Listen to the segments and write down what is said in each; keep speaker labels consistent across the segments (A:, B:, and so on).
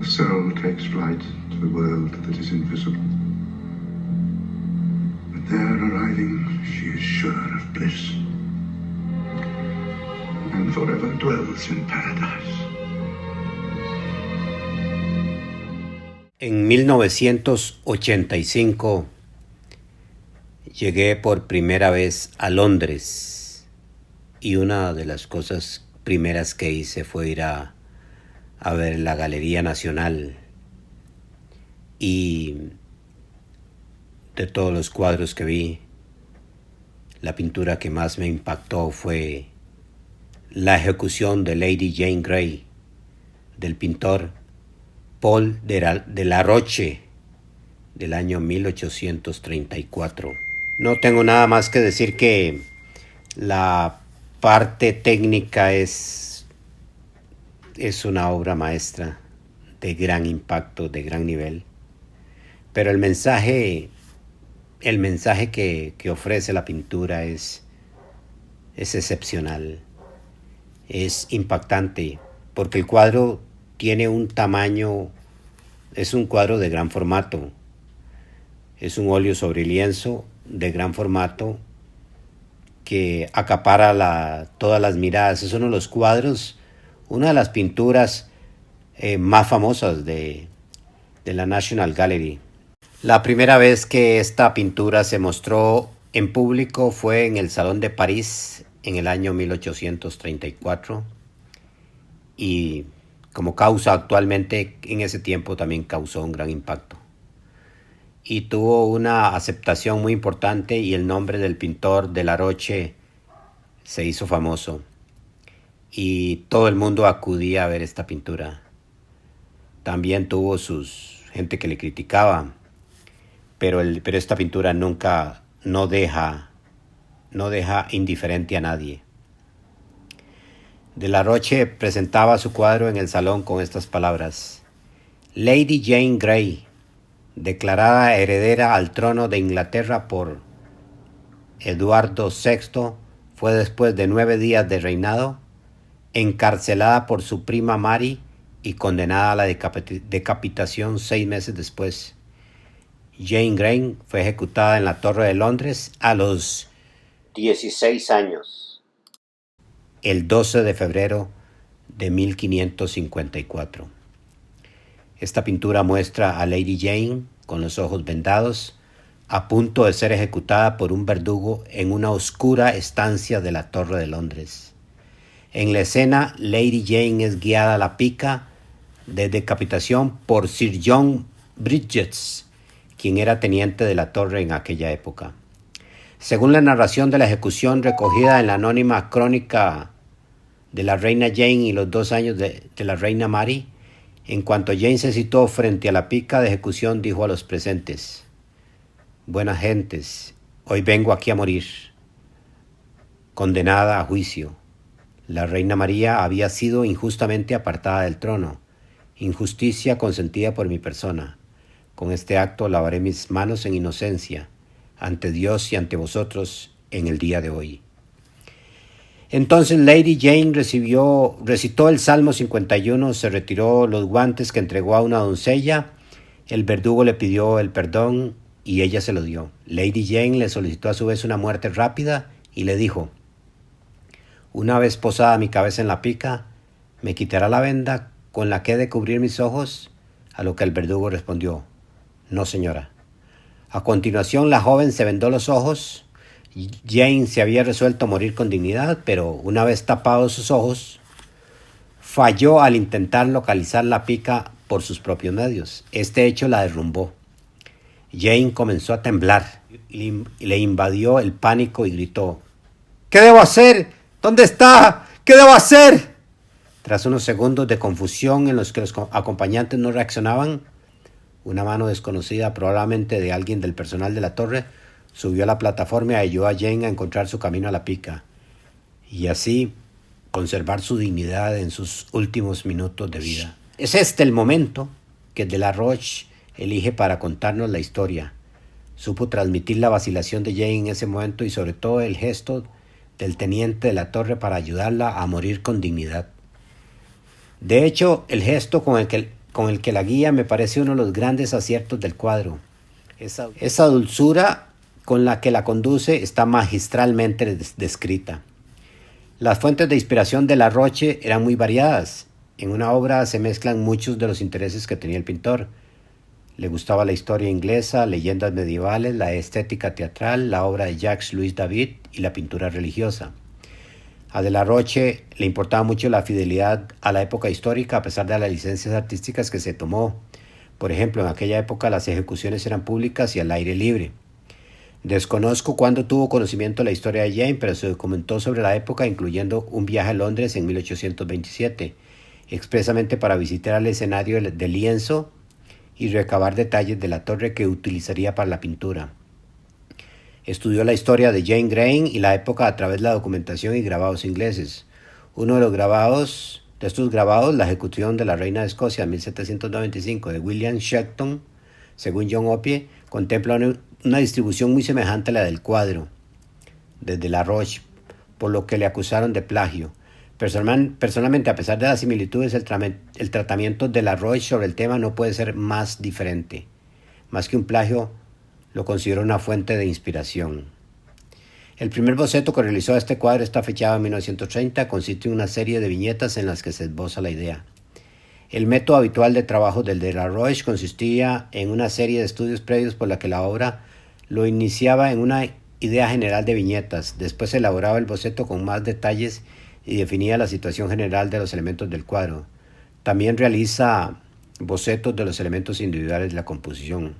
A: The soul takes flight to the world that is invisible. But there arriving, she is sure of bliss, and forever dwells in paradise.
B: En 1985 llegué por primera vez a Londres y una de las cosas primeras que hice fue ir a ver la Galería Nacional, y de todos los cuadros que vi, la pintura que más me impactó fue la ejecución de Lady Jane Grey del pintor Paul de la Roche del año 1834. No tengo nada más que decir que la parte técnica es una obra maestra de gran impacto, de gran nivel. Pero el mensaje que ofrece la pintura es excepcional, es impactante, porque el cuadro tiene un tamaño, es un cuadro de gran formato, es un óleo sobre lienzo de gran formato que acapara todas las miradas. Es uno de los cuadros, una de las pinturas más famosas de la National Gallery. La primera vez que esta pintura se mostró en público fue en el Salón de París en el año 1834, y como causa actualmente, en ese tiempo también causó un gran impacto. Y tuvo una aceptación muy importante, y el nombre del pintor de la Roche se hizo famoso. Y todo el mundo acudía a ver esta pintura. También tuvo sus gente que le criticaba, pero esta pintura nunca, no deja indiferente a nadie. De la Roche presentaba su cuadro en el salón con estas palabras: Lady Jane Grey, declarada heredera al trono de Inglaterra por Eduardo VI, fue después de 9 días de reinado encarcelada por su prima Mary y condenada a la decapitación 6 meses después. Jane Grey fue ejecutada en la Torre de Londres a los 16 años, el 12 de febrero de 1554. Esta pintura muestra a Lady Jane con los ojos vendados, a punto de ser ejecutada por un verdugo en una oscura estancia de la Torre de Londres. En la escena, Lady Jane es guiada a la pica de decapitación por Sir John Bridges, quien era teniente de la torre en aquella época. Según la narración de la ejecución recogida en la anónima crónica de la reina Jane y los 2 años de la reina Mary, en cuanto Jane se situó frente a la pica de ejecución, dijo a los presentes: «Buenas gentes, hoy vengo aquí a morir, condenada a juicio. La reina María había sido injustamente apartada del trono, injusticia consentida por mi persona. Con este acto lavaré mis manos en inocencia, ante Dios y ante vosotros en el día de hoy». Entonces Lady Jane recitó el Salmo 51, se retiró los guantes que entregó a una doncella. El verdugo le pidió el perdón y ella se lo dio. Lady Jane le solicitó a su vez una muerte rápida y le dijo: «Una vez posada mi cabeza en la pica, ¿me quitará la venda con la que he de cubrir mis ojos?». A lo que el verdugo respondió: «No, señora». A continuación la joven se vendó los ojos. Jane se había resuelto a morir con dignidad, pero una vez tapados sus ojos, falló al intentar localizar la pica por sus propios medios. Este hecho la derrumbó. Jane comenzó a temblar y le invadió el pánico y gritó: «¿Qué debo hacer? ¿Dónde está? ¿Qué debo hacer?». Tras unos segundos de confusión en los que los acompañantes no reaccionaban, una mano desconocida, probablemente de alguien del personal de la torre, subió a la plataforma y ayudó a Jane a encontrar su camino a la pica, y así conservar su dignidad en sus últimos minutos de vida. Es este el momento que de la Roche elige para contarnos la historia. Supo transmitir la vacilación de Jane en ese momento y sobre todo el gesto del teniente de la torre para ayudarla a morir con dignidad. De hecho, el gesto con el que con el que la guía me parece uno de los grandes aciertos del cuadro. Esa dulzura con la que la conduce está magistralmente descrita. Las fuentes de inspiración de La Roche eran muy variadas. En una obra se mezclan muchos de los intereses que tenía el pintor. Le gustaba la historia inglesa, leyendas medievales, la estética teatral, la obra de Jacques-Louis David y la pintura religiosa. A De La Roche le importaba mucho la fidelidad a la época histórica a pesar de las licencias artísticas que se tomó. Por ejemplo, en aquella época las ejecuciones eran públicas y al aire libre. Desconozco cuándo tuvo conocimiento de la historia de Jane, pero se documentó sobre la época, incluyendo un viaje a Londres en 1827, expresamente para visitar el escenario de lienzo y recabar detalles de la torre que utilizaría para la pintura. Estudió la historia de Jane Grey y la época a través de la documentación y grabados ingleses. Uno de estos grabados, la ejecución de la reina de Escocia en 1795 de William Shelton, según John Opie, contempla una distribución muy semejante a la del cuadro desde La Roche, por lo que le acusaron de plagio. Personalmente, a pesar de las similitudes, el tratamiento de La Roche sobre el tema no puede ser más diferente. Más que un plagio, lo considero una fuente de inspiración. El primer boceto que realizó este cuadro está fechado en 1930, consiste en una serie de viñetas en las que se esboza la idea. El método habitual de trabajo del de La Roche consistía en una serie de estudios previos por la que la obra lo iniciaba en una idea general de viñetas, después se elaboraba el boceto con más detalles y definía la situación general de los elementos del cuadro. También realiza bocetos de los elementos individuales de la composición.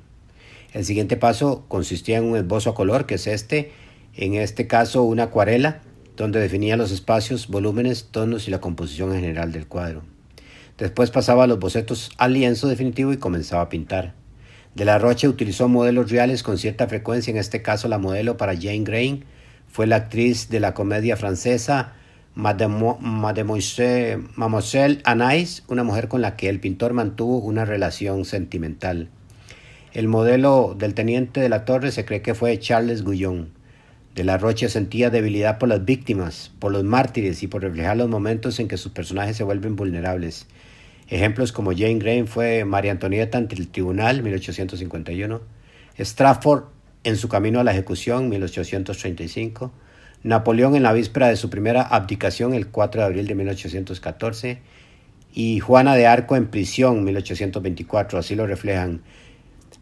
B: El siguiente paso consistía en un esbozo a color, que es en este caso una acuarela, donde definía los espacios, volúmenes, tonos y la composición en general del cuadro. Después pasaba a los bocetos al lienzo definitivo y comenzaba a pintar. De La Roche utilizó modelos reales con cierta frecuencia, en este caso la modelo para Jane Grey fue la actriz de la comedia francesa Mademoiselle Anais, una mujer con la que el pintor mantuvo una relación sentimental. El modelo del teniente de la Torre se cree que fue Charles Guyon. De La Roche sentía debilidad por las víctimas, por los mártires y por reflejar los momentos en que sus personajes se vuelven vulnerables. Ejemplos como Jane Grey fue María Antonieta ante el tribunal, 1851, Strafford en su camino a la ejecución, 1835, Napoleón en la víspera de su primera abdicación, el 4 de abril de 1814, y Juana de Arco en prisión, 1824, así lo reflejan.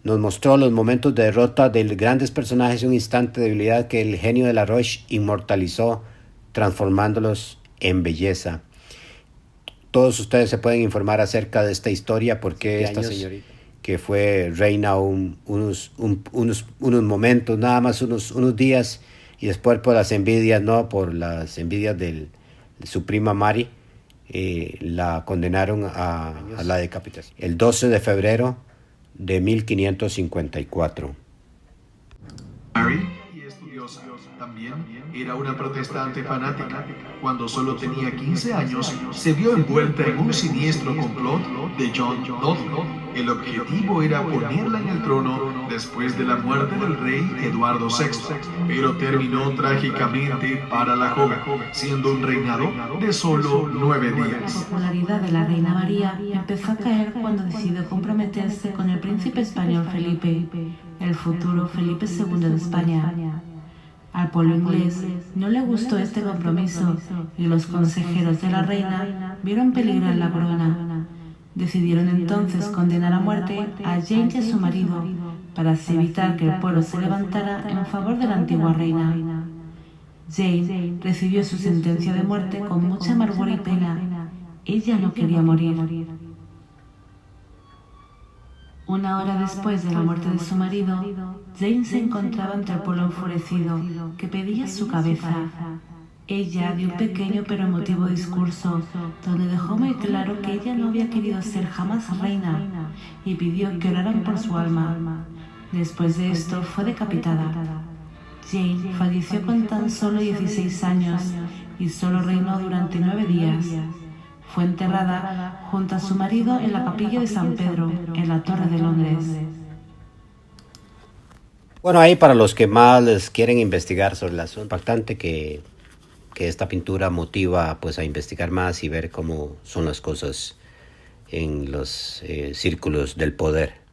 B: Nos mostró los momentos de derrota de grandes personajes y un instante de debilidad que el genio de La Roche inmortalizó, transformándolos en belleza. Todos ustedes se pueden informar acerca de esta historia, porque esta señorita, que fue reina unos momentos, nada más unos días, y después por las envidias, de su prima Mary, la condenaron a la decapitación. El 12 de febrero de 1554.
C: Mary, y estudiosa, también era una protestante fanática. Cuando solo tenía 15 años, se vio envuelta en un siniestro complot de John Dudley. El objetivo era ponerla en el trono después de la muerte del rey Eduardo VI, pero terminó trágicamente para la joven, siendo un reinado de solo 9 días.
D: La popularidad de la reina María empezó a caer cuando decidió comprometerse con el príncipe español Felipe, el futuro Felipe II de España. Al pueblo inglés no le gustó este compromiso y los consejeros de la reina vieron peligro en la corona. Decidieron entonces condenar a muerte a Jane y a su marido para así evitar que el pueblo se levantara en favor de la antigua reina. Jane recibió su sentencia de muerte con mucha amargura y pena. Ella no quería morir. Una hora después de la muerte de su marido, Jane se encontraba entre el pueblo enfurecido que pedía su cabeza. Ella dio un pequeño pero emotivo discurso donde dejó muy claro que ella no había querido ser jamás reina y pidió que oraran por su alma. Después de esto fue decapitada. Jane falleció con tan solo 16 años y solo reinó durante 9 días. Fue enterrada junto a su marido en la capilla de San Pedro, en la Torre de Londres.
B: Bueno, ahí para los que más les quieren investigar sobre el asunto, impactante que esta pintura motiva pues a investigar más y ver cómo son las cosas en los círculos del poder.